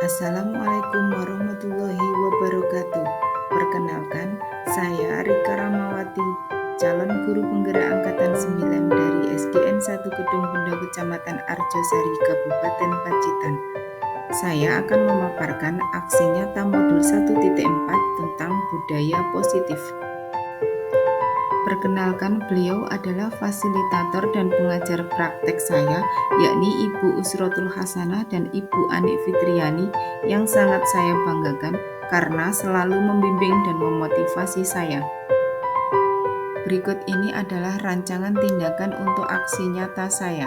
Assalamualaikum warahmatullahi wabarakatuh. Perkenalkan, saya Rika Ramawati, calon guru penggerak angkatan 9 dari SDN 1 Kedung Bendo Kecamatan Arjosari, Kabupaten Pacitan. Saya akan memaparkan aksi nyata modul 1.4 tentang budaya positif. Perkenalkan, beliau adalah fasilitator dan pengajar praktek saya, yakni Ibu Usrotul Hasanah dan Ibu Ani Fitriani, yang sangat saya banggakan karena selalu membimbing dan memotivasi saya. Berikut ini adalah rancangan tindakan untuk aksi nyata saya.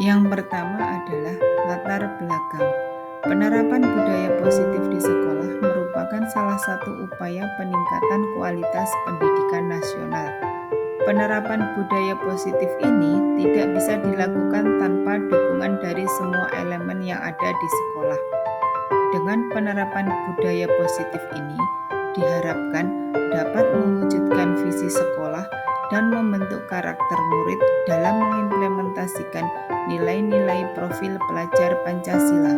Yang pertama adalah latar belakang. Penerapan budaya positif di sekolah merupakan salah satu upaya peningkatan kualitas pendidikan nasional. Penerapan budaya positif ini tidak bisa dilakukan tanpa dukungan dari semua elemen yang ada di sekolah. Dengan penerapan budaya positif ini, diharapkan dapat mewujudkan visi sekolah dan membentuk karakter murid dalam mengimplementasikan nilai-nilai profil pelajar Pancasila.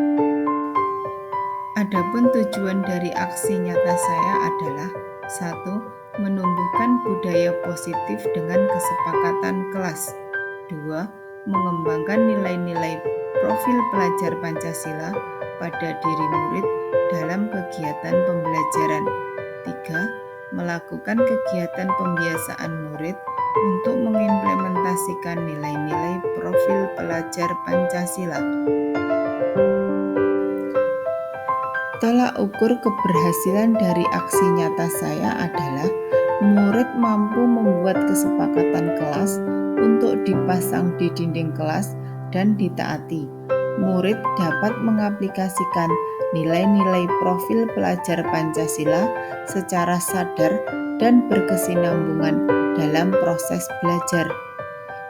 Adapun tujuan dari aksi nyata saya adalah 1. Menumbuhkan budaya positif dengan kesepakatan kelas. 2. Mengembangkan nilai-nilai profil pelajar Pancasila pada diri murid dalam kegiatan pembelajaran. 3. Melakukan kegiatan pembiasaan murid untuk mengimplementasikan nilai-nilai profil pelajar Pancasila. Tolak ukur keberhasilan dari aksi nyata saya adalah murid mampu membuat kesepakatan kelas untuk dipasang di dinding kelas dan ditaati. Murid dapat mengaplikasikan nilai-nilai profil pelajar Pancasila secara sadar dan berkesinambungan dalam proses belajar.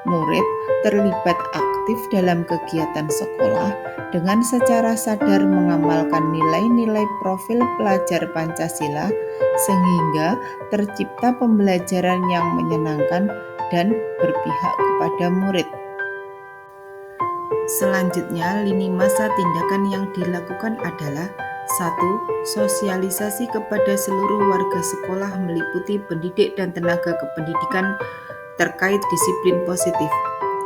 Murid terlibat aktif dalam kegiatan sekolah dengan secara sadar mengamalkan nilai-nilai profil pelajar Pancasila sehingga tercipta pembelajaran yang menyenangkan dan berpihak kepada murid. Selanjutnya, lini masa tindakan yang dilakukan adalah 1. Sosialisasi kepada seluruh warga sekolah meliputi pendidik dan tenaga kependidikan terkait disiplin positif.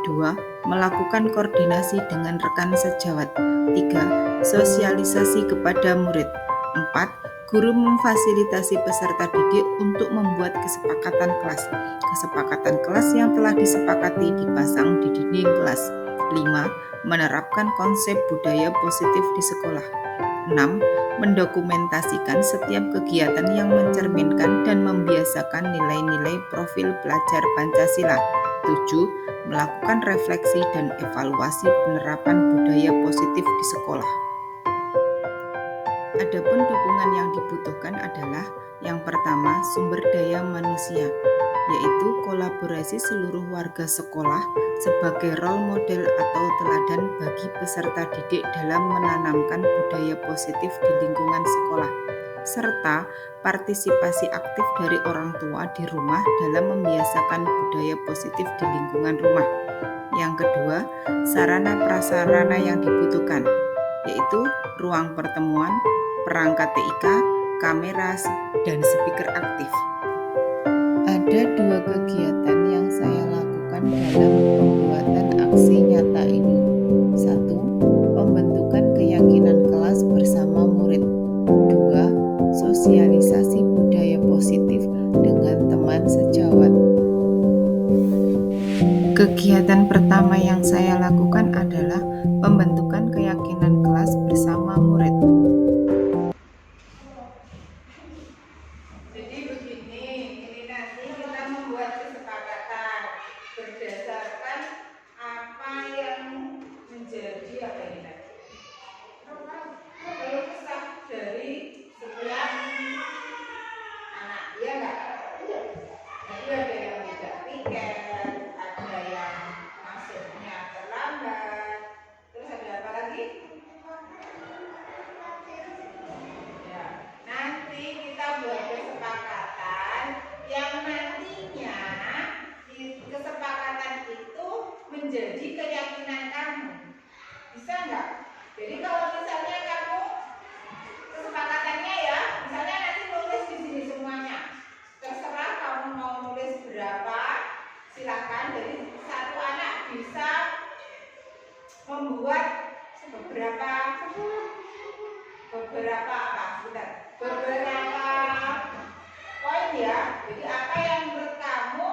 2. Melakukan koordinasi dengan rekan sejawat. 3. Sosialisasi kepada murid. 4. Guru memfasilitasi peserta didik untuk membuat kesepakatan kelas. Kesepakatan kelas yang telah disepakati dipasang di dinding kelas. 5. Menerapkan konsep budaya positif di sekolah. 6. Mendokumentasikan setiap kegiatan yang mencerminkan dan membiasakan nilai-nilai profil pelajar Pancasila. 7. Melakukan refleksi dan evaluasi penerapan budaya positif di sekolah. Adapun dukungan yang dibutuhkan adalah yang pertama, sumber daya manusia, yaitu kolaborasi seluruh warga sekolah sebagai role model atau teladan bagi peserta didik dalam menanamkan budaya positif di lingkungan sekolah, serta partisipasi aktif dari orang tua di rumah dalam membiasakan budaya positif di lingkungan rumah. Yang kedua, sarana prasarana yang dibutuhkan, yaitu ruang pertemuan, perangkat TIK, kamera, dan speaker aktif. Ada dua kegiatan yang saya lakukan dalam pembuatan aksi nyata ini. 1. Pembentukan keyakinan kelas bersama murid. 2. Sosialisasi budaya positif dengan teman sejawat. Kegiatan pertama yang saya lakukan adalah pembentukan keyakinan kelas bersama murid. Jadi begini, ini nanti kita membuat kesepakatan berdasarkan apa yang menjadi apa ini tadi? Keluh kesah dari sebelah anak, iya enggak? Jadi ada yang tidak piket, ada yang masuknya terlambat, terus ada apa lagi? Ya, nanti kita buat kesepakatan yang nantinya kesepakatan itu menjadi keyakinan kamu. Bisa nggak? beberapa apa? Sebentar. Beberapa poin ya. Jadi apa yang menurut kamu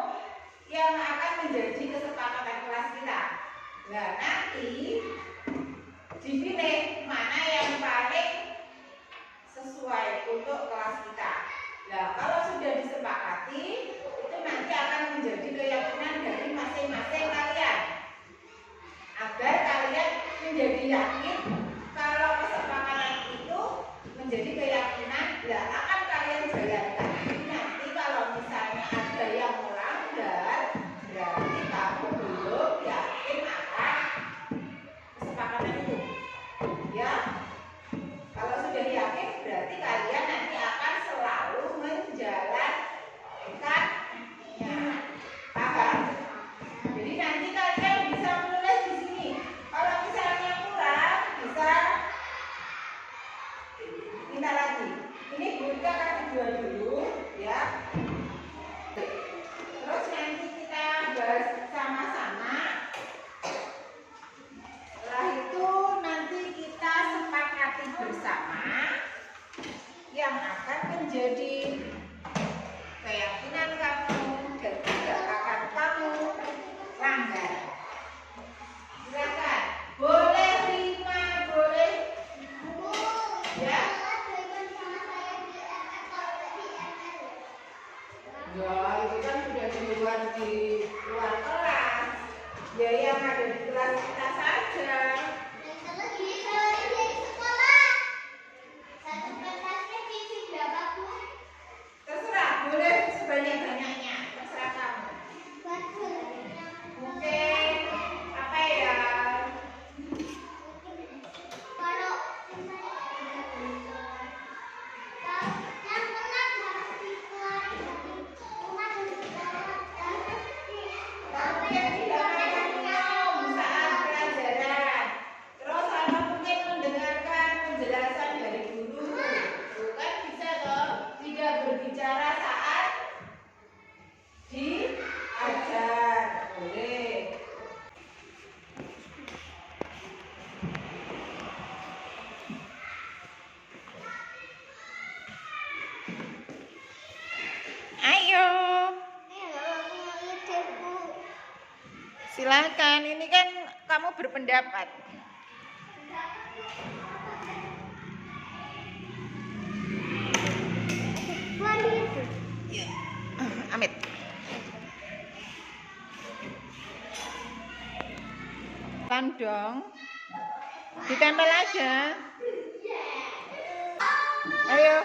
yang akan menjadi kesepakatan kelas kita? Nah, nanti dipilih mana yang paling sesuai untuk kelas kita. Nah, kalau sudah disepakati, itu nanti akan menjadi keyakinan dari masing-masing kalian. Agar kalian menjadi yakin kalau kesepakatan itu menjadi keyakinan, ya akan kalian jalankan. Jadi nanti kalau misalnya ada yang melanggar, berarti kamu belum yakin akan kesepakatan itu. Ya, kalau sudah yakin, berarti kalian nanti akan selalu menjalankannya. Paham? Jadi nanti kalian bisa menulis di sini. Kalau misalnya kurang, bisa minta lagi. Ini Bunda kasih 2 dulu, ya. Terus nanti kita bahas sama-sama. Setelah itu nanti kita sepakati bersama yang akan menjadi keyakinan kamu dan tidak akan kamu langgar. Silakan, boleh 5, boleh ya. Ya, itu kan sudah di luar kelas. Ya, yang ada di kelas kita saja. Terserah, boleh sebanyak-banyaknya, terserah kamu. Mungkin apa ya? Tapi yang tidak makan minum saat pelajaran. Terus sama mungkin mendengarkan penjelasan dari guru. Bukan bisa toh tidak berbicara saat diajar. Boleh. Ayo. Silakan, ini kan kamu berpendapat. Ya. Amit. Pelan dong. Ditempel aja. Ayo.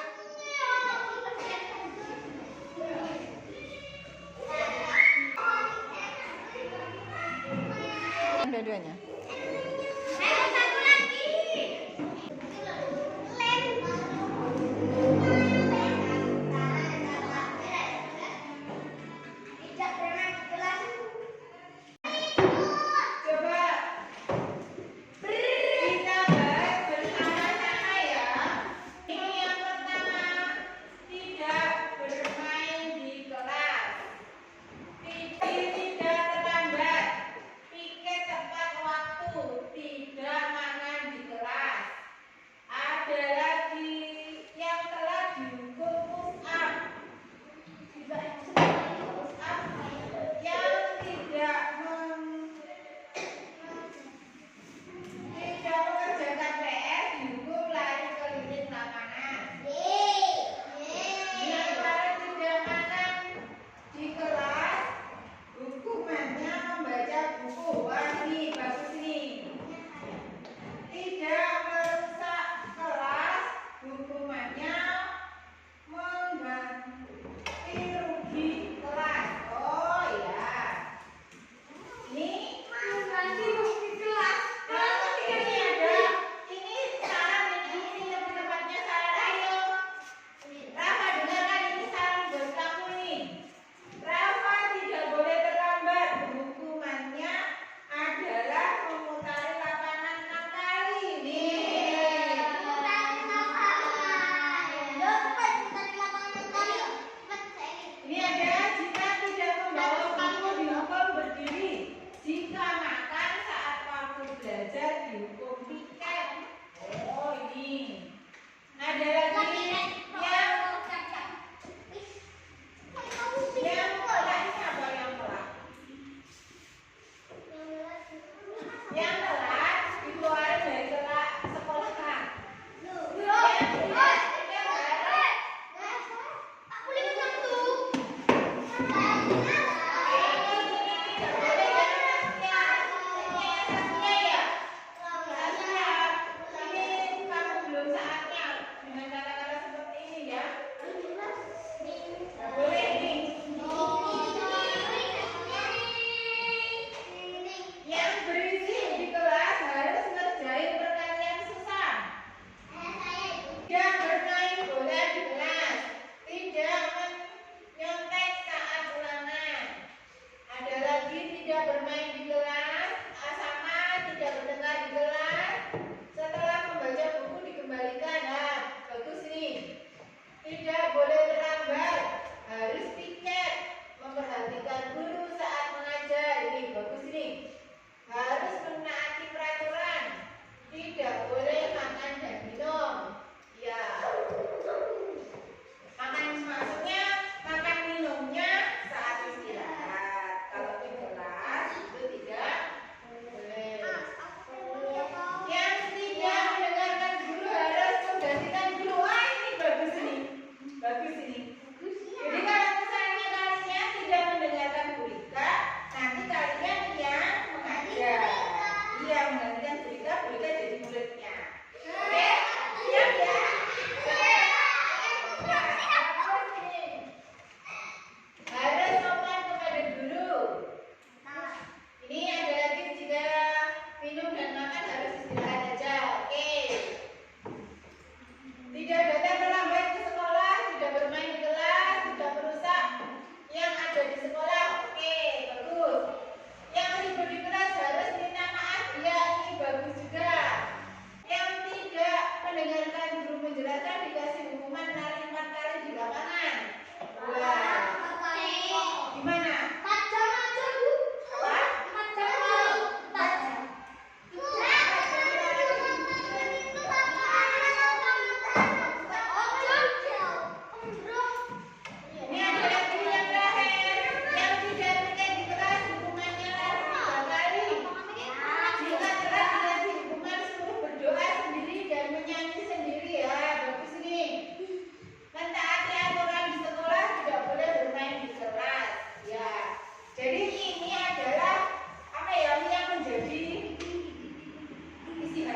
Dua-duanya.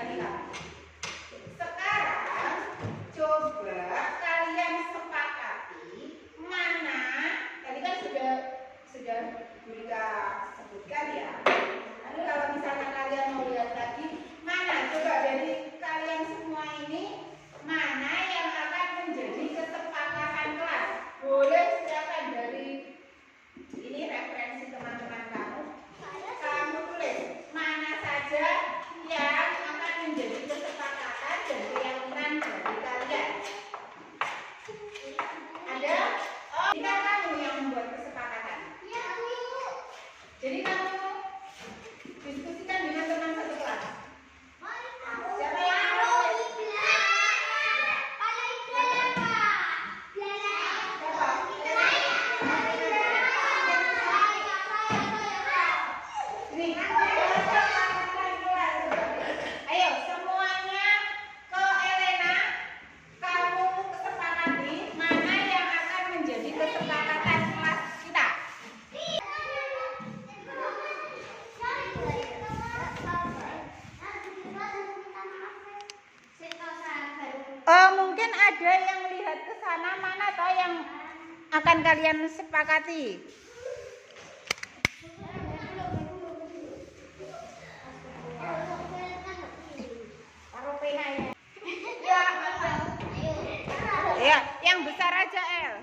bagi kamu. Sekarang coba kalian sepakati mana, tadi kan sudah Burika sebutkan ya. Lalu kalau misalnya kalian mau lihat lagi, mana coba dari kalian semua ini mana yang akan menjadi kesepakatan kelas? Boleh silakan dari ini referensi teman-teman kamu. Kamu tulis mana saja yang akan menjadi kesepakatan dan keyakinan dari kalian. Ada? Oh, kita kamu yang membuat kesepakatan. Jadi kamu diskusikan dengan teman satu kelas. Siapa yang ayo semuanya ke Elena, kamu kesepakati mana yang akan menjadi kesepakatan kelas kita. Mungkin ada yang lihat ke sana, mana toh yang akan kalian sepakati. Ya, yang besar aja El.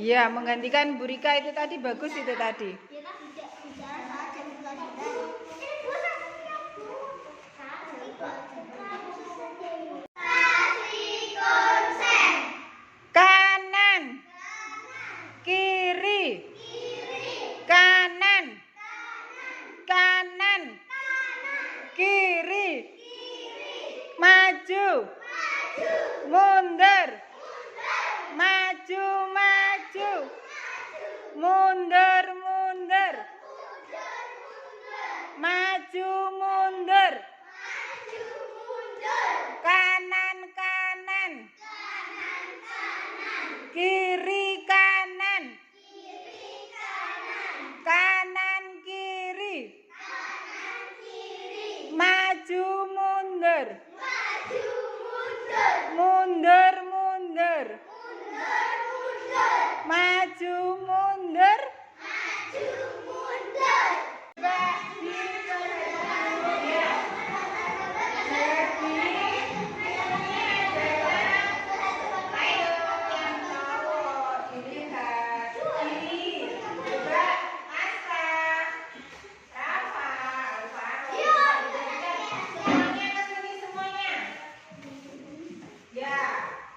Iya, menggantikan Burika itu tadi bagus itu tadi. Kanan, kiri, kanan, kanan, kiri, maju, mundur, maju, maju, mundur, mundur, maju, mundur, kanan, kanan, kiri, kanan, kanan, kiri, maju, mundur, mundur, mundur, maju, mundur, ya.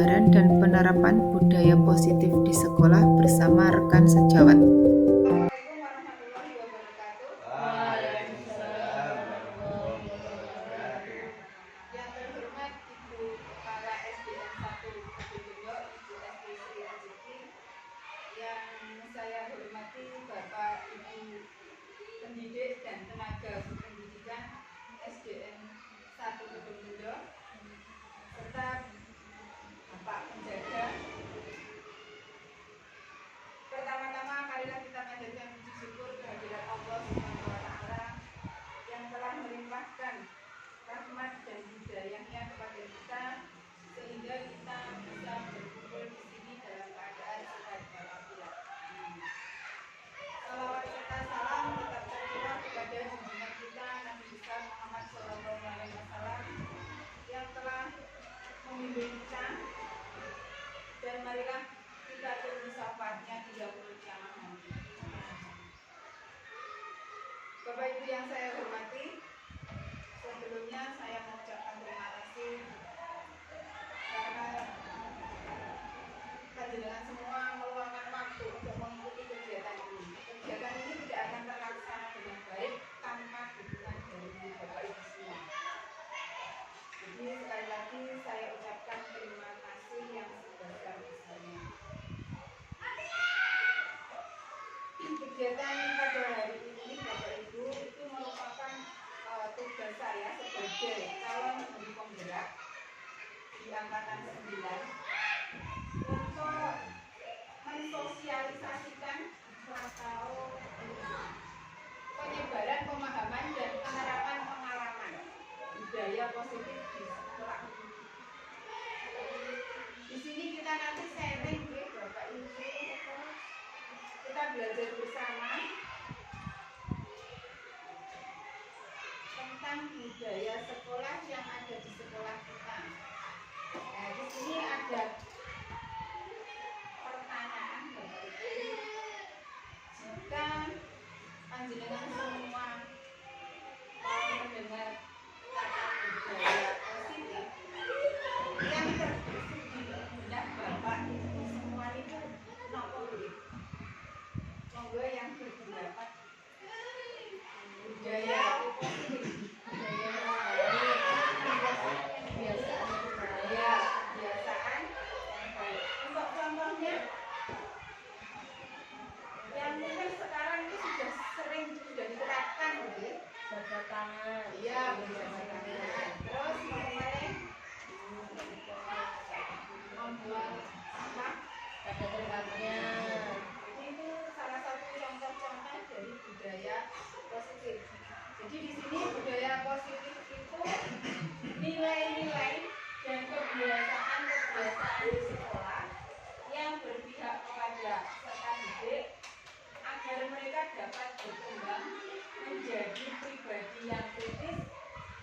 penyebaran dan penerapan budaya positif di sekolah bersama rekan sejawat. Assalamualaikum warahmatullahi wabarakatuh. Waalaikumsalam warahmatullahi wabarakatuh. Yang terhormat Ibu Kepala SDN 1 Kedungendo, Ibu SD Sri Astuti. Yang saya hormati Bapak Ibu pendidik dan tenaga pendidikan SDN 1 Kedungendo, serta Bapak penjaga. Pertama-tama marilah kita panjatkan puji syukur kehadirat Allah Subhanahu wa taala yang telah melimpahkan rahmat dan hidayahnya kepada kita sehingga kita bisa berkumpul di sini dalam keadaan sehat walafiat. Salawat serta salam tetap tercurah kepada junjungan kita Nabi besar Muhammad SAW yang telah membimbing kita, dan marilah kita tunggu syafaatnya di yaumul kiamah nanti. Bapak Ibu yang saya hormati, sebelumnya saya mengucapkan terima kasih karena panjenengan semua meluangkan waktu untuk mengikuti kegiatan ini. Kegiatan ini tidak akan terlaksana dengan baik tanpa dukungan dari Bapak Ibu semua. Jadi sekali lagi saya ucapkan terima kasih yang sebesar-besarnya. Kegiatan pada hari ini Bapak Ibu itu merupakan tugas saya sebagai calon guru penggerak di angkatan 9 untuk mensosialisasikan atau penyebaran pemahaman dan penerapan pengalaman budaya positif di sekolah. Di sini kita nanti sharing ya Bapak Ibu, kita belajar bersama tentang budaya sekolah yang ada di sekolah kita. Nah, di sini ada pertanyaan Bapak Ibu. Jika panjenengan semua mau mendengar kata budaya positif yang terbesit di benak Bapak Ibu semua itu nopo nggih? Monggo yang berpendapat budaya positif, kebiasaan yang baik. Untuk contohnya, yang mungkin sekarang ini sudah sering diterapkan, gitu. Jaga tangan. Iya, menjaga tangan. Terus mulai membuang sampah Pada tempatnya. Jadi itu salah satu contoh-contoh dari budaya positif. Jadi di sini budaya positif itu nilai-nilai dan kebiasaan-kebiasaan di sekolah yang berpihak kepada peserta didik agar mereka dapat berkembang menjadi pribadi yang kritis,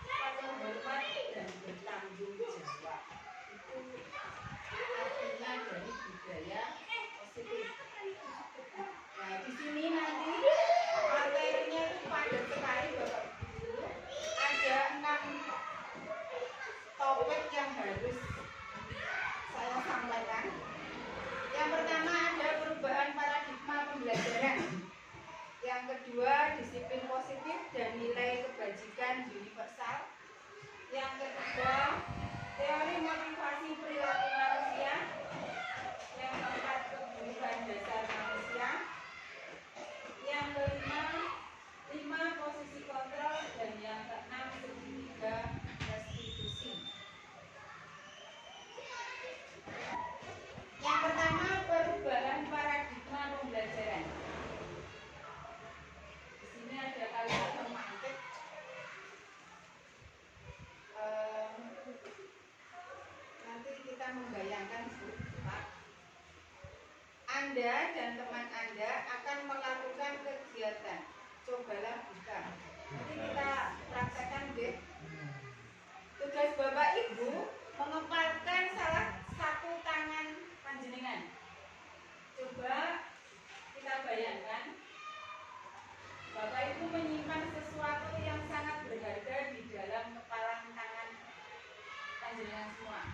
penuh hormat dan bertanggung jawab. Itu artinya dari budaya positif. Nah, di sini nanti materinya itu padat sekali Bapak Ibu. Ada 6 topik yang harus saya sampaikan. Yang pertama ada perubahan paradigma pembelajaran. Yang kedua disiplin positif dan nilai kebajikan universal. Yang ketiga teori motivasi perilaku manusia. Yang keempat kebutuhan dasar manusia. Yang kelima 5 posisi kontrol, dan yang keenam segitiga restitusi. Yang pertama perubahan paradigma pembelajaran. Di sini ada kalimat pemantik. Nanti kita membayangkan Pak, Anda dan teman Anda akan melakukan kegiatan. Cobalah buka. Nanti kita praktekkan deh. Tugas Bapak Ibu mengepalkan salah satu tangan panjenengan. Coba kita bayangkan Bapak Ibu menyimpan sesuatu yang sangat berharga di dalam kepalan tangan panjenengan semua.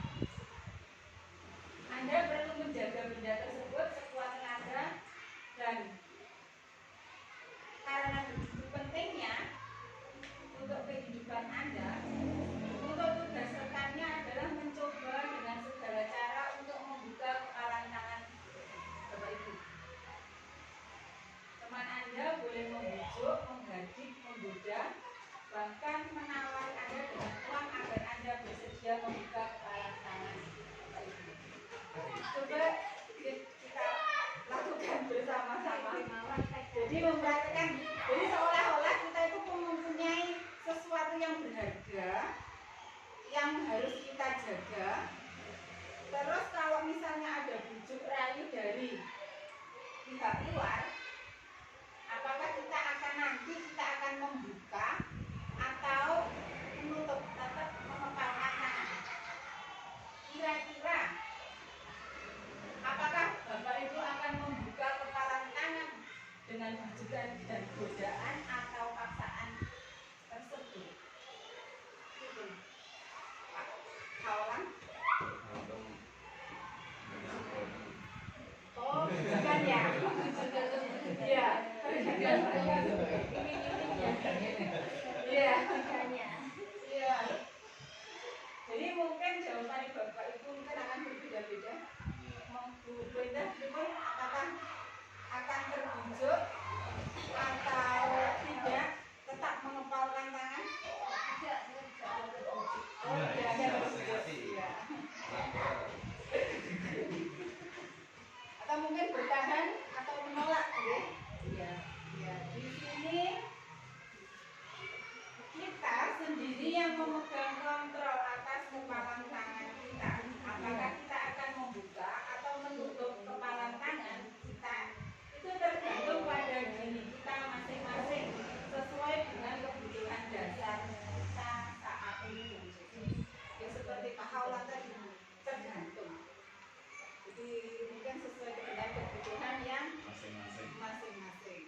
coba kita lakukan bersama-sama. Jadi mempraktekkan, jadi seolah-olah kita itu mempunyai sesuatu yang berharga yang harus kita jaga. Terus kalau misalnya ada bujuk rayu dari pihak luar, apakah kita akan membuka atau menutup, tetap mengepalkan tangan? Kira-kira apakah Bapak Ibu akan membuka kepalan tangan dengan bujukan dan godaan atau paksaan tersebut? Itu. Pak Kaulang. Oh, bukan ya? Iya. Iya. Iya. Jadi mungkin jawaban Bapak Ibu mungkin akan berbeda-beda. Bu Brenda, apakah akan terbujuk atau tidak? Tetap mengepalkan tangan? Tidak, terbujuk. Oh, tidak ada terbujuk. Ya. Atau mungkin bertahan atau menolak, ya? Iya. Ya. Di sini kita sendiri yang memegang kontrol atas kepalan tangan kita. Apakah kita akan membuka atau menutup kepalan tangan kita? Itu tergantung pada diri kita masing-masing sesuai dengan kebutuhan dasar kita saat itu. Ya, seperti Pak Haula tadi, tergantung. Jadi mungkin sesuai dengan kebutuhan yang masing-masing.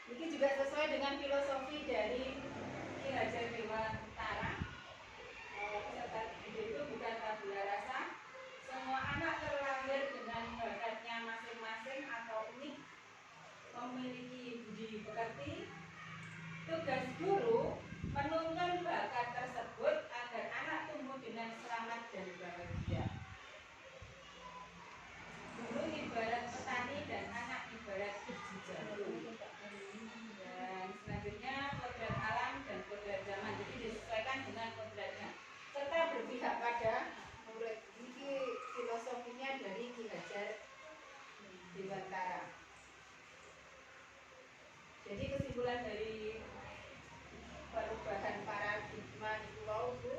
Ini juga sesuai dengan filosofi dari Ki Hajar Dewantara. Peserta didik itu bukan tabula rasa. Semua anak terlahir dengan bakatnya masing-masing atau unik, memiliki budi pekerti. Tugas guru menuntun bakat tersebut agar anak tumbuh dengan selamat dan bahagia. Guru ibarat petani dan anak ibarat biji jagung. Dan selanjutnya kodrat alam dan kodrat zaman, jadi disesuaikan dengan kodratnya serta berpihak pada murid. Ini filosofinya dari Ki Hajar Dewantara. Jadi kesimpulan dari perubahan paradigma itu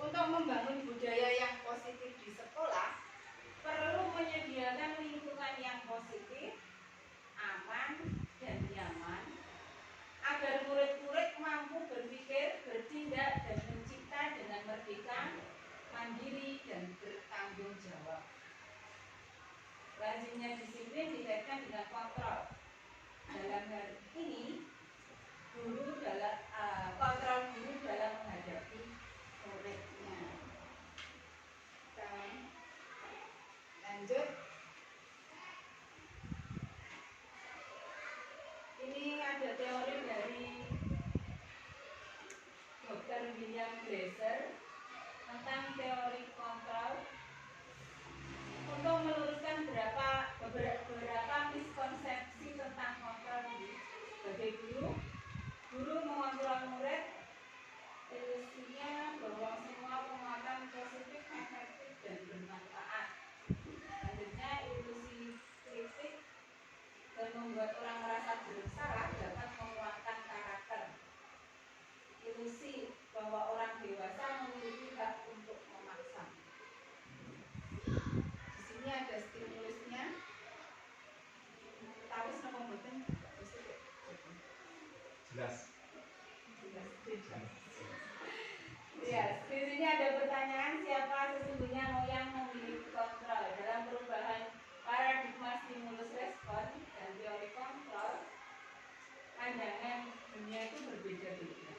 untuk membangun budaya yang positif di sekolah perlu menyediakan lingkungan yang positif, aman, dan nyaman agar murid-murid mampu berpikir, bertindak, dan mencipta dengan merdeka, mandiri, dan bertanggung jawab. Lazimnya disiplin dikaitkan dengan kontrol. Dalam hal ini, kontrol guru dalam menghadapi muridnya. Kita lanjut. Ini ada teori dari Dr. William Glasser tentang teori kontrol. Untuk meluruskan beberapa miskonsepsi tentang kontrol ini, sebagai guru mengontrol murid, ilusinya bahwa semua penguatan positif, efektif, dan bermanfaat. Selanjutnya, ilusi kritik dan membuat orang merasa bersalah dapat menguatkan karakter. Ilusi bahwa orang dewasa memiliki hak untuk memaksa. Di sini ada stimulusnya. Tahu sama mboten? Jelas. Ya, di sini ada pertanyaan, siapa sesungguhnya yang memiliki kontrol dalam perubahan paradigma stimulus respon dan teori kontrol. Pandangan dunia itu berbeda-beda.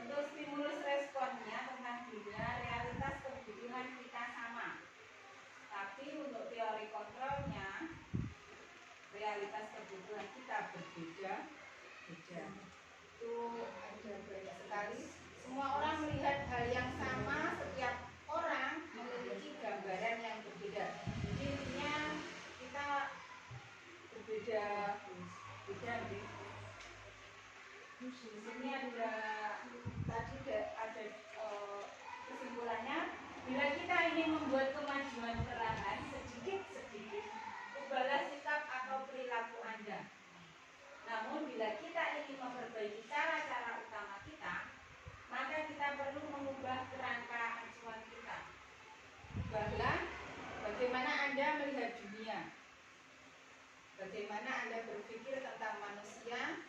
Untuk stimulus responnya tentang dunia, realitas kebutuhan kita sama. Tapi untuk teori kontrolnya, realitas kebutuhan kita berbeda. Itu ada banyak sekali. Semua orang melihat hal yang sama, setiap orang memiliki gambaran yang berbeda. Jadi intinya kita berbeda. Di sini ada kesimpulannya, bila kita ingin membuat kemajuan perlahan sedikit-sedikit, ubahlah sikap atau perilaku Anda. Namun bila kita ingin memperbaiki cara-cara utama kita, maka kita perlu mengubah kerangka acuan kita. Ubahlah bagaimana Anda melihat dunia, bagaimana Anda berpikir tentang manusia,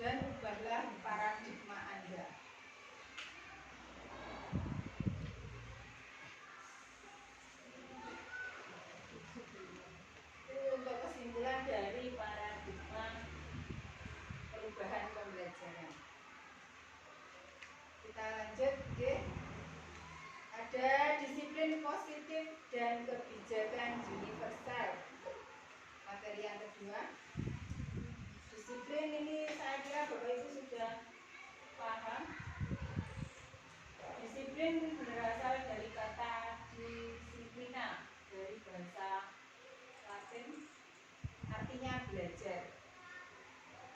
dan ubahlah paradigma Anda. Untuk kesimpulan dari paradigma perubahan pembelajaran. Kita lanjut, oke. Ada disiplin positif dan kebijakan universal. Materi yang kedua. Disiplin ini saya kira Bapak Ibu sudah paham. Disiplin berasal dari kata disiplina, dari bahasa Latin, artinya belajar.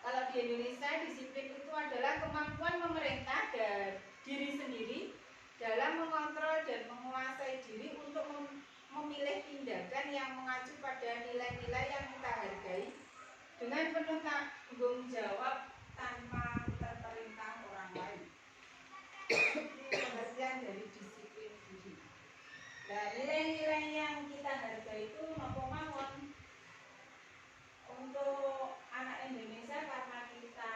Kalau di Indonesia, disiplin itu adalah kemampuan memerintah dan diri sendiri dalam mengontrol dan menguasai diri untuk memilih tindakan yang mengacu pada nilai-nilai yang kita hargai dengan penuh tanggung jawab tanpa terperintah orang lain. Ini pengertian dari disiplin diri. Nah, nilai-nilai yang kita hargai itu nopo mawon untuk anak Indonesia, karena kita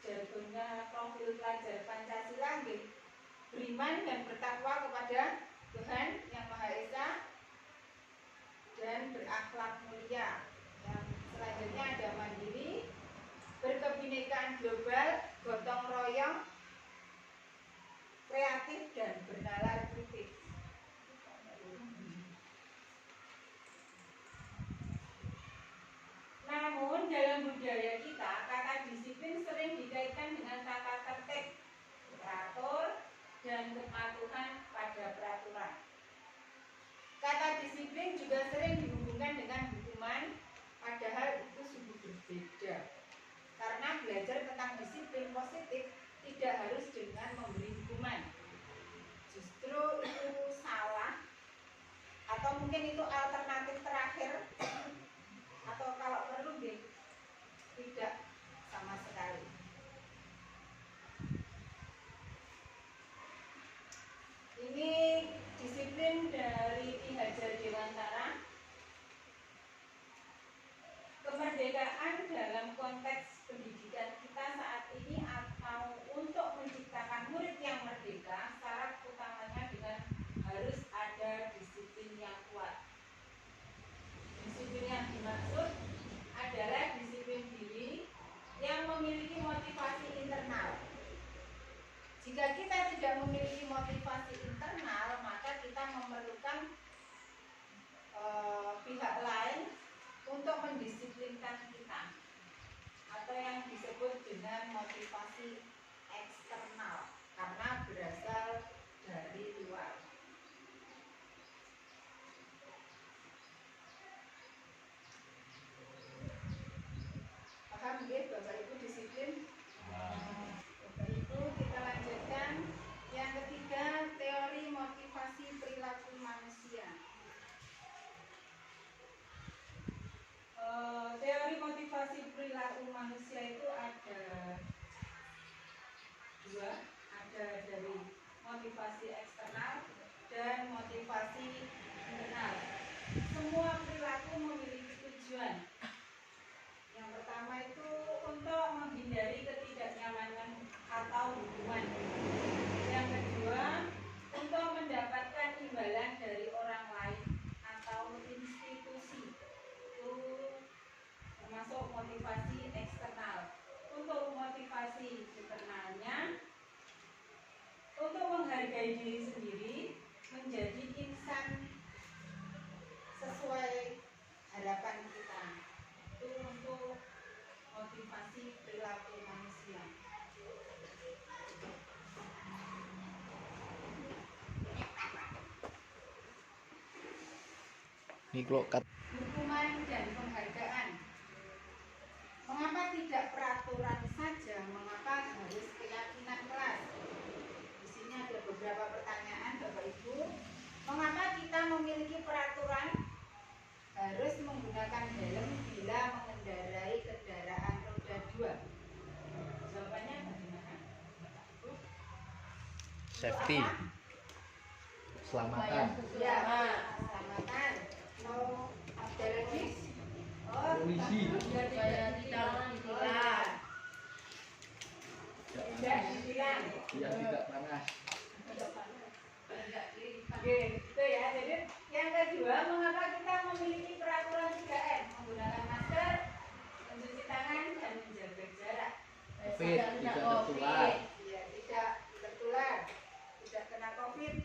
jargonnya profil pelajar Pancasila, beriman dan bertakwa kepada Tuhan Yang Maha Esa dan berakhlak mulia. Yang selanjutnya ada mandiri, berkebinekaan global, gotong royong, kreatif, dan bernalar kritis. Namun dalam budaya kita, kata disiplin sering dikaitkan dengan tata tertib, teratur, dan kepatuhan pada peraturan. Kata disiplin juga sering dihubungkan dengan hukuman, padahal itu sungguh berbeda. Karena belajar tentang disiplin positif tidak harus dengan memberi hukuman. Justru itu salah, atau mungkin itu alternatif terakhir, atau kalau perlu tidak sama sekali. Ini disiplin dari Ki Hajar Dewantara. Kemerdekaan dalam konteks pendidikan kita saat ini atau untuk menciptakan murid yang merdeka, syarat utamanya dengan harus ada disiplin yang kuat. Disiplin yang dimaksud adalah disiplin diri yang memiliki motivasi internal. Jika kita tidak memiliki motivasi internal, maka kita memerlukan pihak lain untuk mendisiplinkan kita, atau yang disebut dengan motivasi eksternal, karena berasal dari luar. Paham nggih Bapak Ibu disiplin? Bapak Ibu, kita lanjutkan. Yang ketiga, teori motivasi perilaku manusia. Teori motivasi perilaku manusia itu ada dua, ada dari motivasi eksternal dan motivasi internal. Semua perilaku memiliki tujuan. Yang pertama itu untuk menghindari ketidaknyamanan atau hukuman. Yang kedua, untuk mendapatkan imbalan dari orang lain atau institusi. Itu termasuk motivasi eksternal. Untuk motivasi internalnya, untuk menghargai diri sendiri, menjadi insan sesuai harapan kita. Itu untuk motivasi perilaku manusia. Hukuman dan penghargaan. Mengapa tidak peraturan saja? Mengapa harus keyakinan kelas? Di sini ada beberapa memiliki peraturan harus menggunakan helm bila mengendarai kendaraan roda 2? Jawabannya bagaimana? Safety. Apa? Keselamatan. Ya, keselamatan. Mau ada lagi? Oh, Polisi. Supaya tidak ditilang. tidak ditilang. Biar tidak panas. Oke, itu ya. Jadi yang kedua, mengapa kita memiliki peraturan 3M? Menggunakan masker, mencuci tangan, dan menjaga jarak. Covid, tidak tertular. Ya, tidak tertular, tidak kena COVID.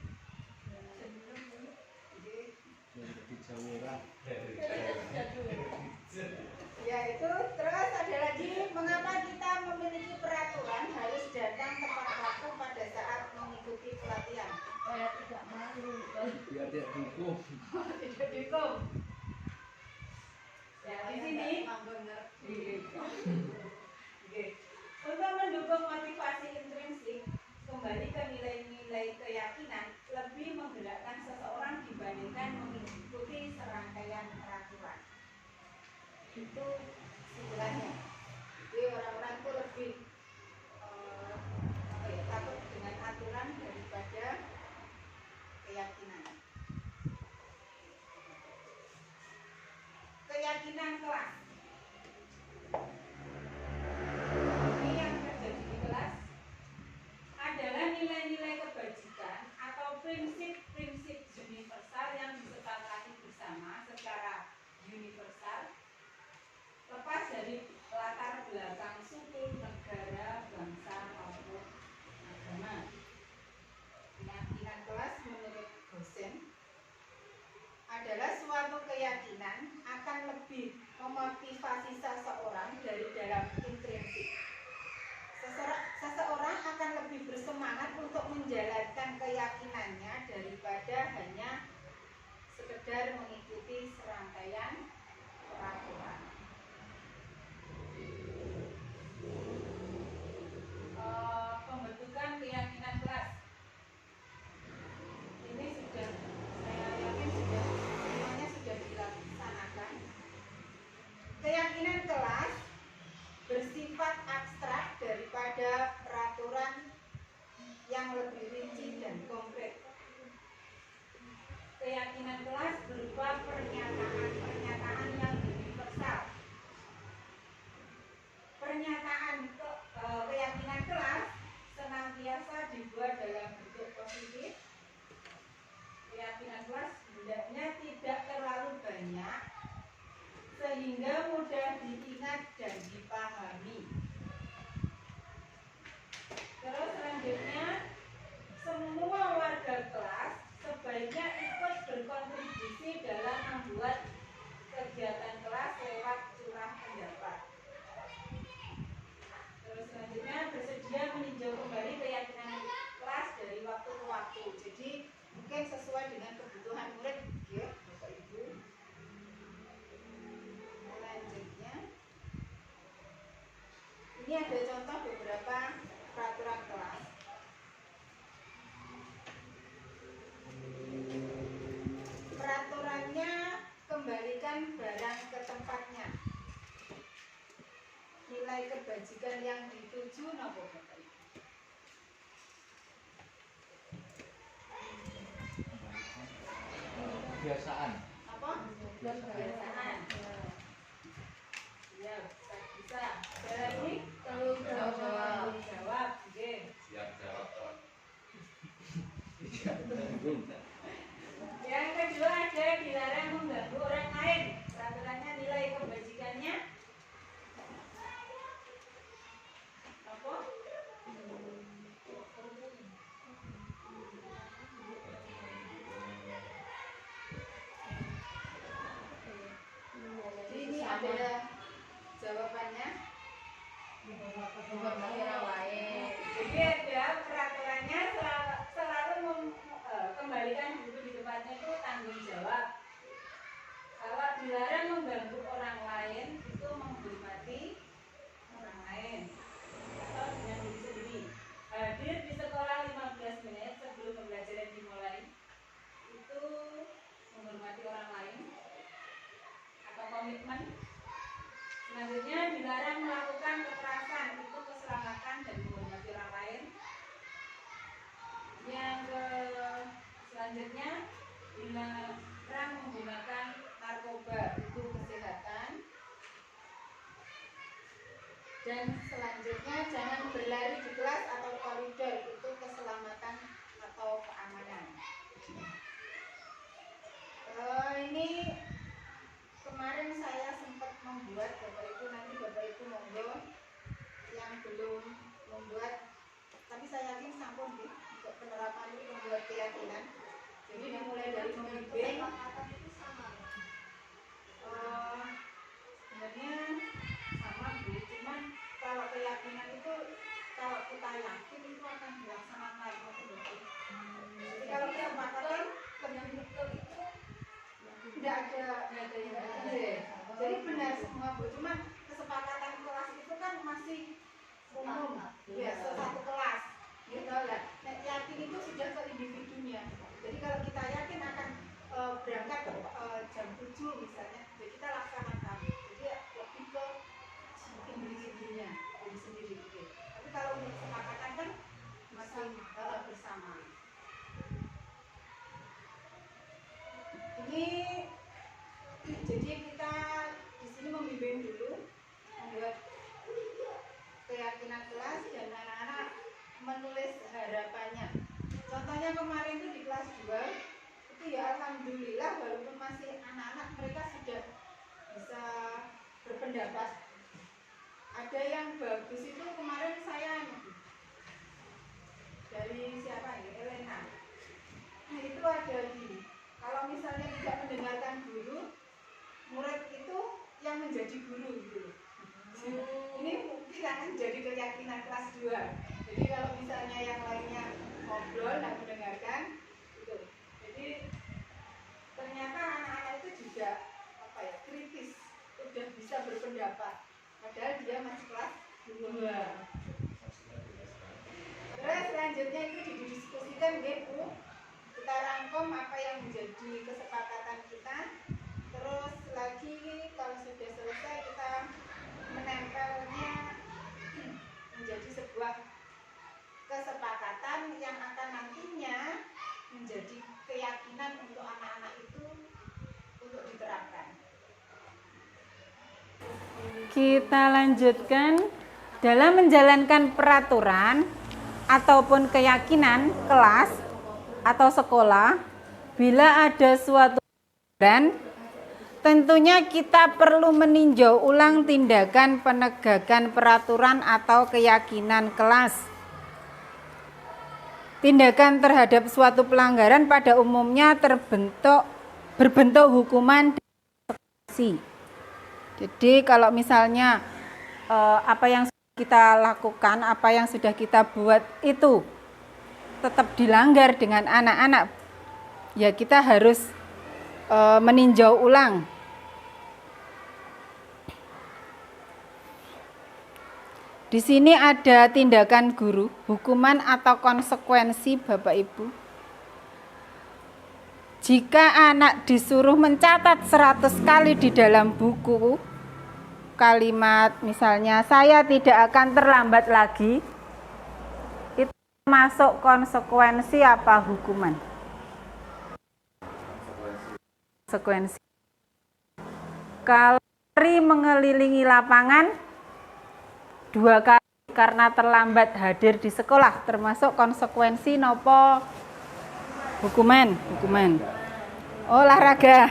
Oke. Jadi jauh lah. Ya itu terus ada lagi mengapa kita memiliki peraturan harus datang tepat waktu pada saat mengikuti pelatihan? Supaya tidak malu. Biar tidak dihukum. Tidak dihukum. Ya di sini Oke. Untuk mendukung motivasi intrinsik kembali ke nilai-nilai keyakinan lebih menggerakkan seseorang dibandingkan mengikuti serangkaian peraturan. Itu istilahnya. Jadi orang-orang itu lebih takut dengan aturan daripada keyakinan. Keyakinan kelas. Ini yang terjadi di kelas adalah nilai-nilai kebajikan atau prinsip-prinsip universal yang disepakati bersama secara universal lepas dari latar belakang suku, negara, bangsa maupun agama. Keyakinan kelas menurut dosen adalah suatu keyakinan akan lebih memotivasi seseorang dari dalam intrinsik. Seseorang akan lebih bersemangat untuk menjalankan keyakinannya daripada hanya sekedar mengikuti serangkaian peraturan. Pembentukan keyakinan kelas ini sudah, saya yakin sudah semuanya sudah dilaksanakan. Keyakinan kelas bersifat abstrak daripada peraturan yang lebih rinci dan konkret. Keyakinan kelas berupa pernyataan-pernyataan yang universal. Keyakinan kelas senantiasa dibuat dalam bentuk positif. Keyakinan kelas hendaknya tidak terlalu banyak sehingga mudah diingat dan dipahami. Terus selanjutnya, semua warga kelas sebaiknya ikut berkontribusi dalam membuat kegiatan kelas lewat curah pendapat. Terus selanjutnya, bersedia meninjau kembali keyakinan kelas dari waktu ke waktu. Jadi mungkin sesuai dengan kebutuhan murid, ya, Bapak Ibu. Selanjutnya, ini ada contoh beberapa peraturan kelas. Peraturannya kembalikan barang ke tempatnya. Nilai kebajikan yang dituju napa Bapak Ibu? Kebiasaan. Apa? Kebiasaan. Ya, bisa. Ada lagi? Tanggung jawab. Tanggung jawab. Oke. Siap jawab. Yang kedua ada dilarang mengganggu orang lain. Peraturannya nilai kebajikannya apa? Jadi ini ada jawabannya. Bukan orang lain. Jadi ada peraturannya selalu kembalikan buku di tempatnya itu tanggung jawab. Selanjutnya, dilarang menggunakan narkoba, itu kesehatan. Dan selanjutnya, jangan berlari di kelas atau koridor, itu keselamatan atau keamanan. Ini kemarin saya sempat membuat, Bapak Ibu, nanti Bapak Ibu monggo yang belum membuat, tapi saya yakin sampun untuk penerapan itu membuat keyakinan. Jadi dimulai dari membimbing. Sebenarnya sama Bu, cuman kalau keyakinan itu kalau kita yakin itu akan dilaksanakan. Jadi kalau kesepakatan lebih betul itu tidak ada. Jadi benar semua Bu, cuman kesepakatan kelas itu kan masih umum, ya satu kelas, gitu lah. Nah, yakin itu sudah ke individunya. Jadi kalau kita yakin akan berangkat jam 7 misalnya, jadi kita laksanakan. Jadi lebih ke individunya, diri sendiri. Tapi kalau untuk kesepakatan kan masih bersama. Ini jadi kita di sini membimbing dulu, membuat keyakinan kelas dan anak-anak menulis harapannya. Contohnya kemarin itu di kelas 2 itu ya alhamdulillah walaupun masih anak-anak mereka sudah bisa berpendapat. Ada yang bagus itu kemarin saya dari siapa ya, Elena. Nah, itu ada gini. Kalau misalnya tidak mendengarkan guru, murid itu yang menjadi guru gitu. Ini mungkin akan jadi keyakinan kelas 2. Jadi kalau misalnya yang lainnya ngobrol dan mendengarkan gitu. Jadi ternyata anak-anak itu juga kritis, sudah bisa berpendapat. Padahal dia masih kelas 2. Terus selanjutnya itu didiskusikan gitu. Kita rangkum apa yang menjadi kesepakatan kita. Terus lagi kalau sudah selesai kita menempelnya menjadi sebuah kesepakatan yang akan nantinya menjadi keyakinan untuk anak-anak itu untuk diterapkan. Kita lanjutkan dalam menjalankan peraturan ataupun keyakinan kelas atau sekolah. Bila ada suatu dan tentunya kita perlu meninjau ulang tindakan penegakan peraturan atau keyakinan kelas. Tindakan terhadap suatu pelanggaran pada umumnya berbentuk hukuman dan sanksi. Jadi kalau misalnya apa yang kita lakukan, apa yang sudah kita buat itu tetap dilanggar dengan anak-anak, ya kita harus meninjau ulang. Di sini ada tindakan guru, hukuman atau konsekuensi Bapak Ibu. Jika anak disuruh mencatat 100 kali di dalam buku kalimat misalnya saya tidak akan terlambat lagi, itu masuk konsekuensi apa hukuman? Konsekuensi. Kalau lari mengelilingi lapangan 2 kali karena terlambat hadir di sekolah, termasuk konsekuensi nopo hukuman. Olahraga.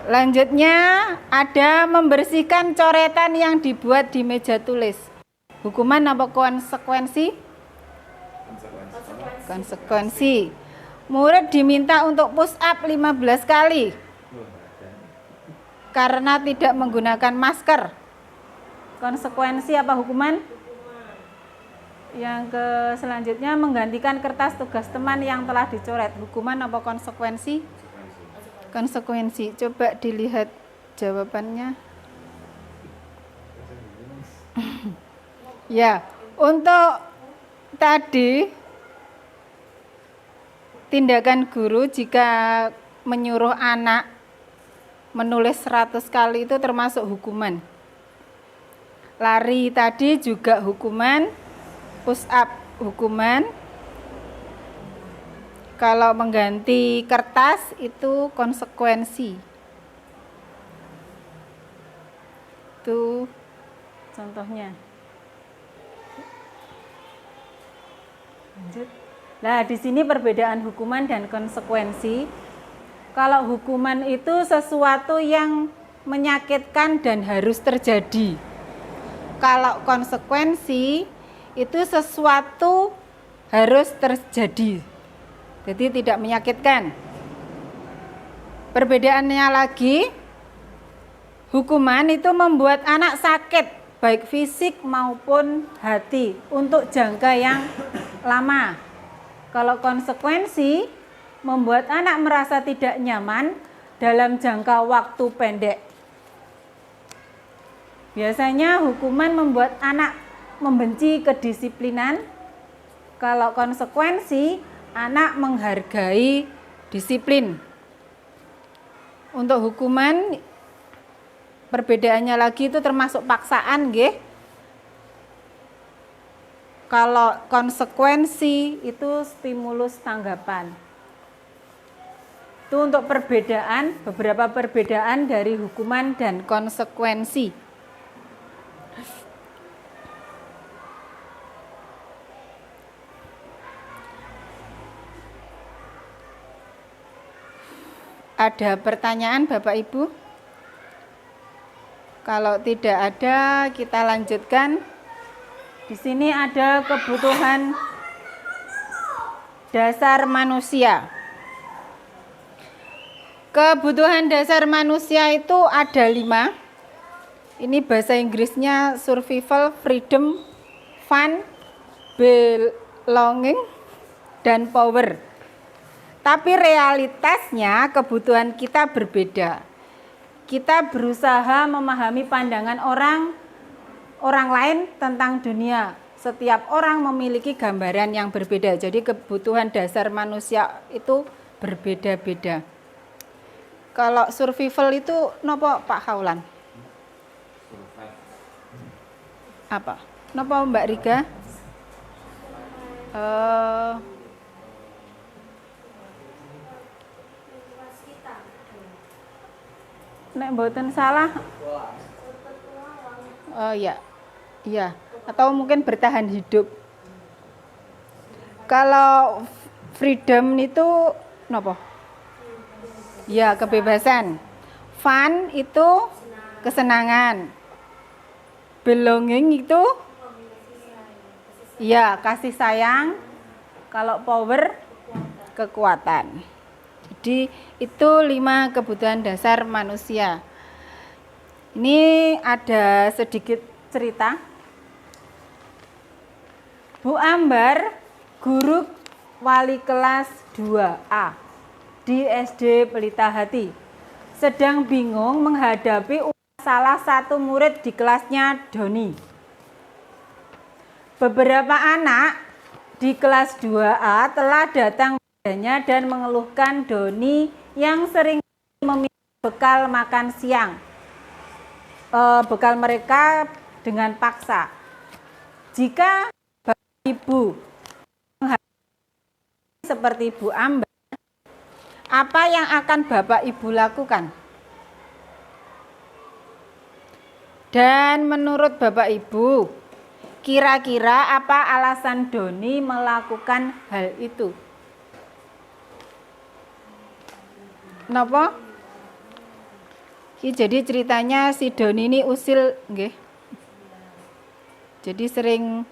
Lanjutnya ada membersihkan coretan yang dibuat di meja tulis. Hukuman apa konsekuensi? Konsekuensi. Murid diminta untuk push up 15 kali karena tidak menggunakan masker. Konsekuensi apa hukuman? Yang selanjutnya menggantikan kertas tugas teman yang telah dicoret. Hukuman apa konsekuensi? Konsekuensi. Coba dilihat jawabannya. Ya, untuk tadi tindakan guru jika menyuruh anak menulis 100 kali itu termasuk hukuman. Lari tadi juga hukuman, push up hukuman. Kalau mengganti kertas itu konsekuensi. Itu contohnya. Lanjut. Nah, di sini perbedaan hukuman dan konsekuensi. Kalau hukuman itu sesuatu yang menyakitkan dan harus terjadi. Kalau konsekuensi itu sesuatu harus terjadi. Jadi tidak menyakitkan. Perbedaannya lagi, hukuman itu membuat anak sakit, baik fisik maupun hati, untuk jangka yang lama. Kalau konsekuensi membuat anak merasa tidak nyaman dalam jangka waktu pendek. Biasanya hukuman membuat anak membenci kedisiplinan. Kalau konsekuensi, anak menghargai disiplin. Untuk hukuman, perbedaannya lagi itu termasuk paksaan, nggih. Kalau konsekuensi itu stimulus tanggapan. Itu untuk perbedaan, beberapa perbedaan dari hukuman dan konsekuensi. Ada pertanyaan Bapak Ibu? Kalau tidak ada, kita lanjutkan. Di sini ada kebutuhan dasar manusia. Kebutuhan dasar manusia itu ada 5. Ini bahasa Inggrisnya survival, freedom, fun, belonging, dan power. Tapi realitasnya kebutuhan kita berbeda. Kita berusaha memahami pandangan orang lain tentang dunia. Setiap orang memiliki gambaran yang berbeda. Jadi kebutuhan dasar manusia itu berbeda-beda. Kalau survival itu nopo Pak Haulan? Apa? Nopo Mbak Riga? Nek mboten salah. Oh iya. Iya, atau mungkin bertahan hidup. Kalau freedom itu nopo? Ya, kebebasan. Fun itu kesenangan. Belonging itu ya, kasih sayang. Kalau power, kekuatan. Jadi itu 5 kebutuhan dasar manusia. Ini ada sedikit cerita. Bu Ambar, guru wali kelas 2A di SD Pelita Hati, sedang bingung menghadapi salah satu murid di kelasnya, Doni. Beberapa anak di kelas 2A telah datang padanya dan mengeluhkan Doni yang sering meminta bekal makan siang. Bekal mereka dengan paksa. Jika Bapak Ibu seperti Bu Ambar, apa yang akan Bapak Ibu lakukan? Dan menurut Bapak Ibu, kira-kira apa alasan Doni melakukan hal itu? Napa? Jadi ceritanya si Doni ini usil, nggih. Jadi sering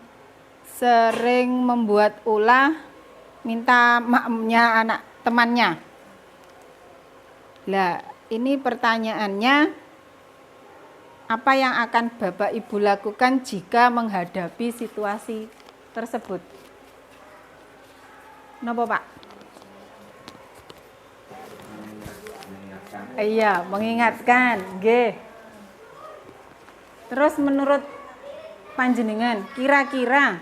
membuat ulah, minta maafnya anak temannya. Lah, ini pertanyaannya, apa yang akan Bapak Ibu lakukan jika menghadapi situasi tersebut? Napa, Pak? Iya, mengingatkan, nggih. Terus menurut panjenengan, kira-kira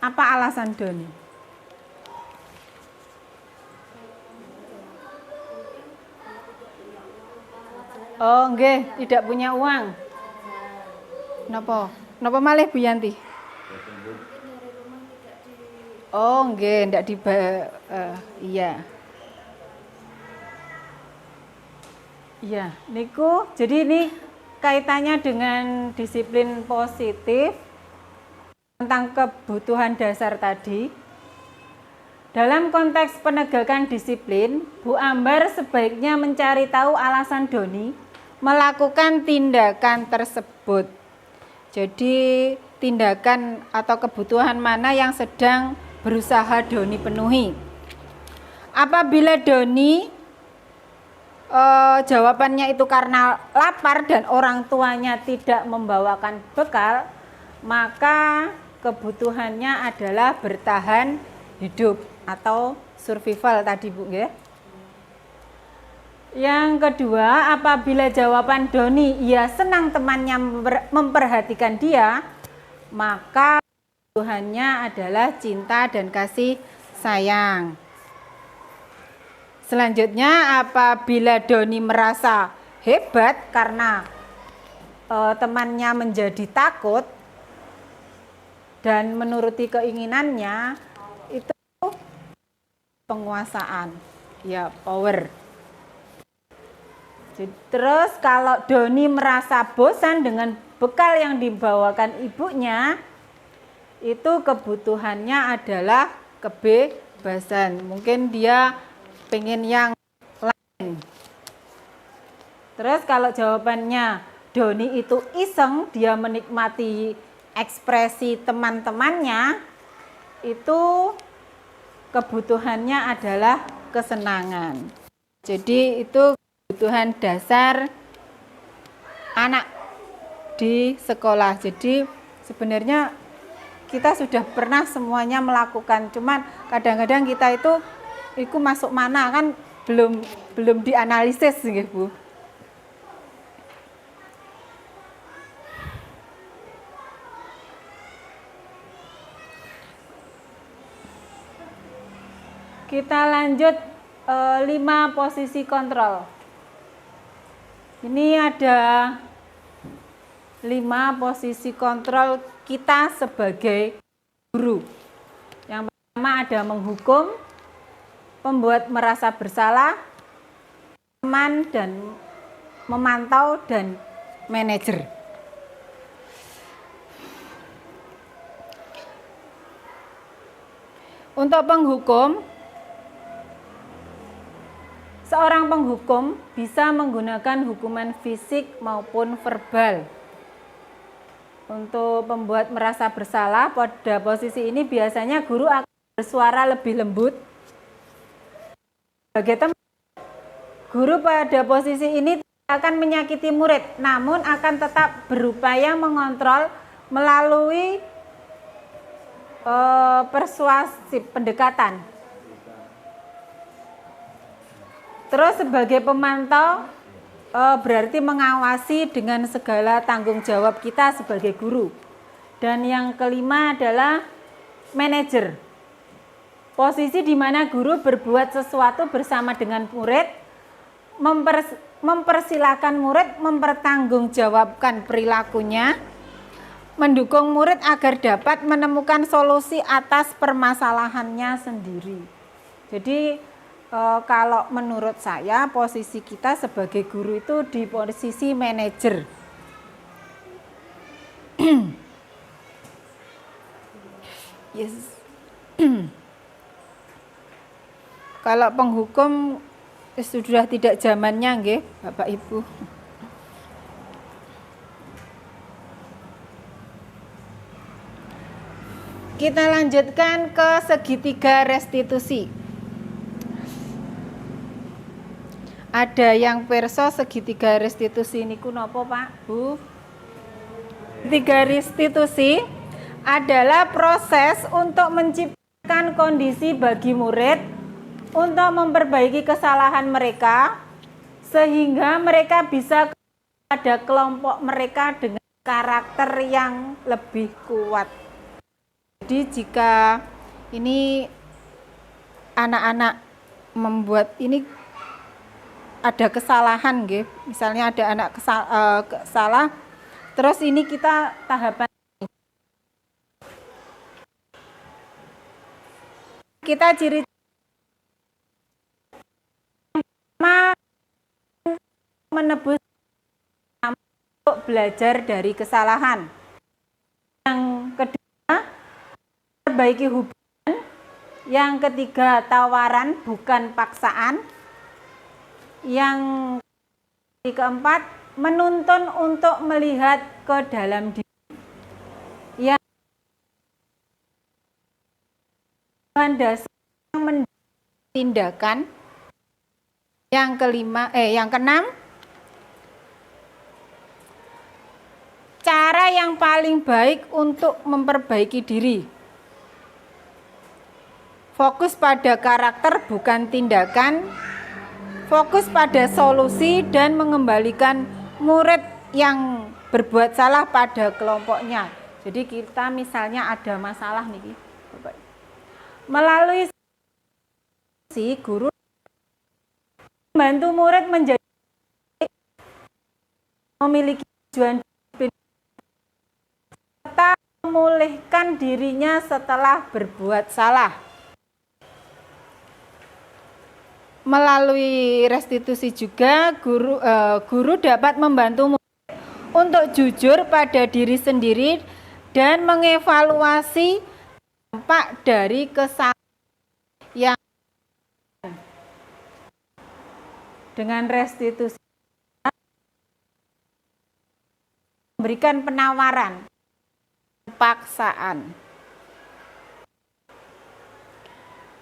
apa alasan Doni? Oh, nggih, tidak punya uang. Napa? Napa malih Bu Yanti? Oh, nggih, ndak iya. Iya, niku jadi ini kaitannya dengan disiplin positif tentang kebutuhan dasar tadi. Dalam konteks penegakan disiplin, Bu Ambar sebaiknya mencari tahu alasan Doni melakukan tindakan tersebut. Jadi, tindakan atau kebutuhan mana yang sedang berusaha Doni penuhi. Apabila Doni jawabannya itu karena lapar dan orang tuanya tidak membawakan bekal, maka kebutuhannya adalah bertahan hidup atau survival tadi, Bu, nggih. Yang kedua, apabila jawaban Doni ia senang temannya memperhatikan dia, maka kebutuhannya adalah cinta dan kasih sayang. Selanjutnya, apabila Doni merasa hebat karena temannya menjadi takut dan menuruti keinginannya, itu penguasaan, ya, power. Terus kalau Doni merasa bosan dengan bekal yang dibawakan ibunya, itu kebutuhannya adalah kebebasan. Mungkin dia pengen yang lain. Terus kalau jawabannya Doni itu iseng, dia menikmati ekspresi teman-temannya, itu kebutuhannya adalah kesenangan. Jadi itu kebutuhan dasar anak di sekolah. Jadi sebenarnya kita sudah pernah semuanya melakukan, cuman kadang-kadang kita itu masuk mana kan belum dianalisis nggih, Bu. Kita lanjut 5 posisi kontrol. Ini ada 5 posisi kontrol kita sebagai guru. Yang pertama ada menghukum, membuat merasa bersalah, teman dan memantau, dan manajer. Untuk penghukum, seorang penghukum bisa menggunakan hukuman fisik maupun verbal. Untuk membuat merasa bersalah, pada posisi ini biasanya guru akan bersuara lebih lembut. Sebagai teman, guru pada posisi ini tidak akan menyakiti murid, namun akan tetap berupaya mengontrol melalui persuasif, pendekatan. Terus sebagai pemantau berarti mengawasi dengan segala tanggung jawab kita sebagai guru. Dan yang kelima adalah manajer. Posisi di mana guru berbuat sesuatu bersama dengan murid, mempersilahkan murid mempertanggungjawabkan perilakunya, mendukung murid agar dapat menemukan solusi atas permasalahannya sendiri. Jadi kalau menurut saya posisi kita sebagai guru itu di posisi manajer. Yes. Kalau penghukum sudah tidak zamannya nggih, Bapak Ibu. Kita lanjutkan ke segitiga restitusi. Ada yang perso segitiga restitusi niku napa, Pak, Bu? Segitiga restitusi adalah proses untuk menciptakan kondisi bagi murid untuk memperbaiki kesalahan mereka sehingga mereka bisa pada kelompok mereka dengan karakter yang lebih kuat. Jadi jika ini anak-anak membuat ini ada kesalahan nggih, misalnya ada anak salah, terus ini kita tahapan kita ciri menebus untuk belajar dari kesalahan. Yang kedua, perbaiki hubungan. Yang ketiga, tawaran bukan paksaan. Yang keempat, menuntun untuk melihat ke dalam diri. Yang dasar tindakan. Yang keenam, cara yang paling baik untuk memperbaiki diri. Fokus pada karakter bukan tindakan. Fokus pada solusi dan mengembalikan murid yang berbuat salah pada kelompoknya. Jadi kita misalnya ada masalah nih, melalui si guru membantu murid menjadi memiliki tujuan serta memulihkan dirinya setelah berbuat salah. Melalui restitusi juga guru dapat membantu murid untuk jujur pada diri sendiri dan mengevaluasi dampak dari kesalahan yang dengan restitusi memberikan penawaran paksaan.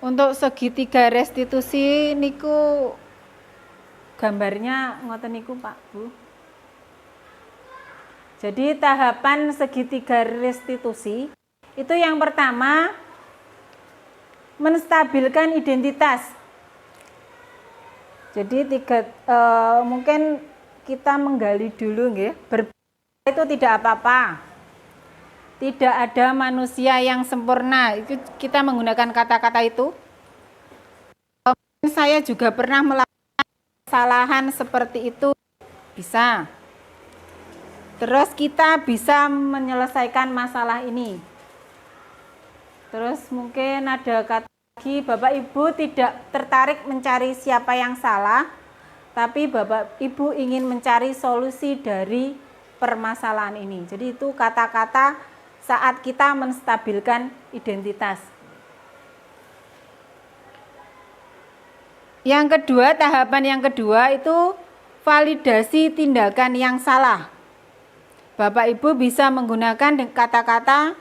Untuk segitiga restitusi niku gambarnya ngoten niku Pak Bu. Jadi tahapan segitiga restitusi itu yang pertama menstabilkan identitas. Jadi mungkin kita menggali dulu nggih, berbeda itu tidak apa-apa. Tidak ada manusia yang sempurna. Itu kita menggunakan kata-kata itu. Saya juga pernah melakukan kesalahan seperti itu. Bisa. Terus kita bisa menyelesaikan masalah ini. Terus mungkin ada kata lagi, Bapak Ibu tidak tertarik mencari siapa yang salah, tapi Bapak Ibu ingin mencari solusi dari permasalahan ini. Jadi itu kata-kata saat kita menstabilkan identitas. Yang kedua, tahapan yang kedua itu validasi tindakan yang salah. Bapak Ibu bisa menggunakan kata-kata,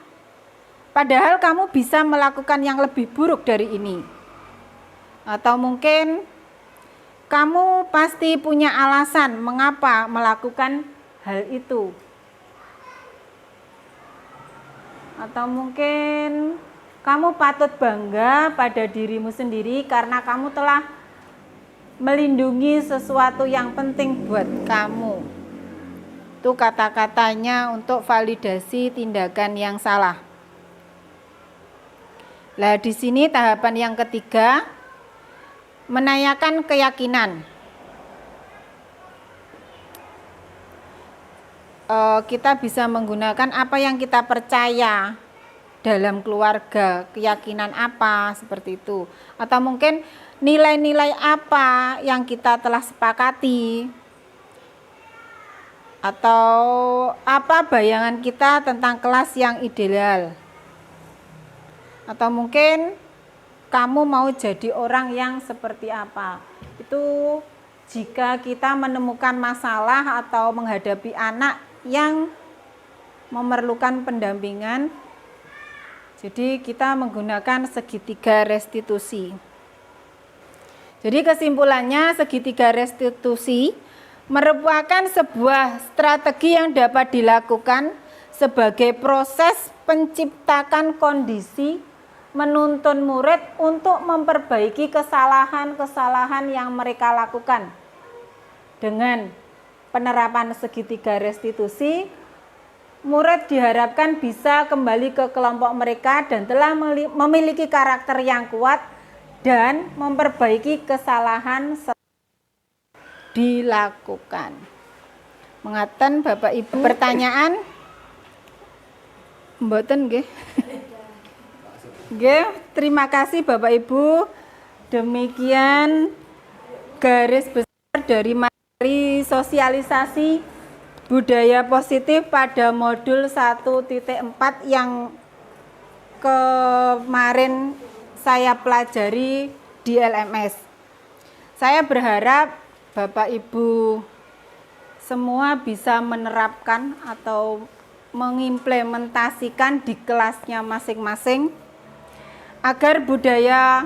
padahal kamu bisa melakukan yang lebih buruk dari ini. Atau mungkin kamu pasti punya alasan mengapa melakukan hal itu. Atau mungkin kamu patut bangga pada dirimu sendiri karena kamu telah melindungi sesuatu yang penting buat kamu. Itu kata-katanya untuk validasi tindakan yang salah. Nah, di sini tahapan yang ketiga, menanyakan keyakinan. Kita bisa menggunakan apa yang kita percaya dalam keluarga, keyakinan apa seperti itu, atau mungkin nilai-nilai apa yang kita telah sepakati, atau apa bayangan kita tentang kelas yang ideal, atau mungkin kamu mau jadi orang yang seperti apa. Itu jika kita menemukan masalah atau menghadapi anak yang memerlukan pendampingan, jadi kita menggunakan segitiga restitusi. Jadi kesimpulannya, segitiga restitusi merupakan sebuah strategi yang dapat dilakukan sebagai proses penciptakan kondisi menuntun murid untuk memperbaiki kesalahan-kesalahan yang mereka lakukan. Dengan penerapan segitiga restitusi, murid diharapkan bisa kembali ke kelompok mereka dan telah memiliki karakter yang kuat dan memperbaiki kesalahan dilakukan. Mengaten Bapak Ibu, pertanyaan? Mboten nggih. Nggih, terima kasih Bapak Ibu. Demikian garis besar dari materi sosialisasi budaya positif pada modul 1.4 yang kemarin saya pelajari di LMS. Saya berharap Bapak Ibu semua bisa menerapkan atau mengimplementasikan di kelasnya masing-masing agar budaya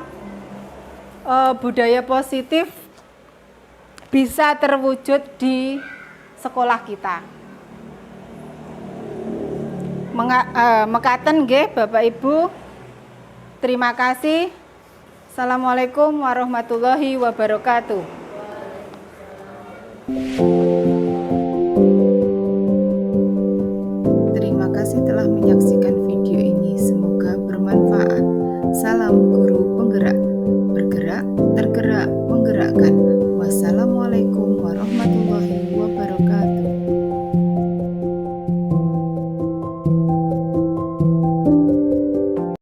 positif bisa terwujud di sekolah kita. Mekaten nggih Bapak Ibu. Terima kasih. Assalamualaikum warahmatullahi wabarakatuh. Terima kasih telah menyaksikan video ini. Semoga bermanfaat. Salam guru penggerak. Bergerak, tergerak, menggerakkan.